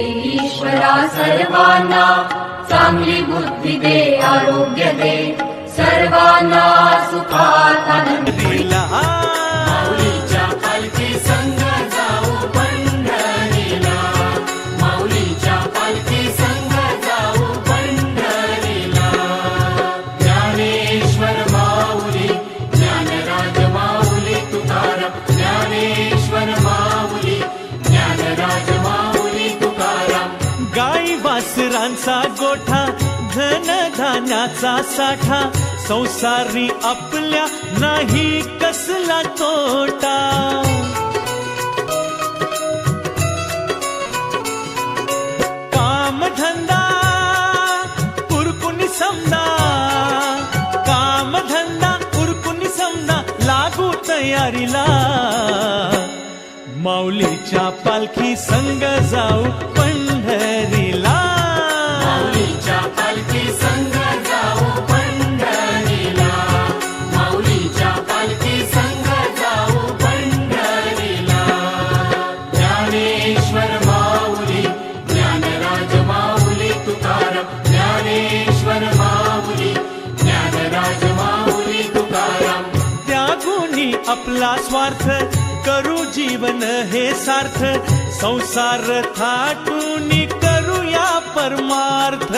ईश्वरा सर्वांना चांगली बुद्धी दे, आरोग्य दे, सर्वांना सुखात आनंद दे. माऊलीच्या पालखी संग जाऊ पंढरीला, माऊलीच्या पालखी संग जाऊ पंढरीला. ज्ञानेश्वर माऊली, ज्ञानराज माऊली तुकाराम, ज्ञानेश्वर माऊली, ज्ञानराज माऊली तुकाराम. गाई वासरांचा गोठा, धन धान्याचा साठा, संसारी आपल्या नाही कसला तोटा. कामधंदा उरकुनी समजा, कामधंदा उरकुनी समजा, लागू तयारीला. माऊलीच्या पालखी संग जाऊ पंढरीला, माऊलीच्या पालखी संग जाऊ पंढरीला, माऊलीच्या पालखी संग जाऊ पंढरीला. ज्ञानेश्वर माऊली, ज्ञानराज माऊली तुकाराम, ज्ञानेश्वर माऊली, ज्ञानराज माऊली तुकाराम. त्यागुनी आपला स्वार्थ, करू जीवन हे सार्थ, संसार थाटून करूया परमार्थ.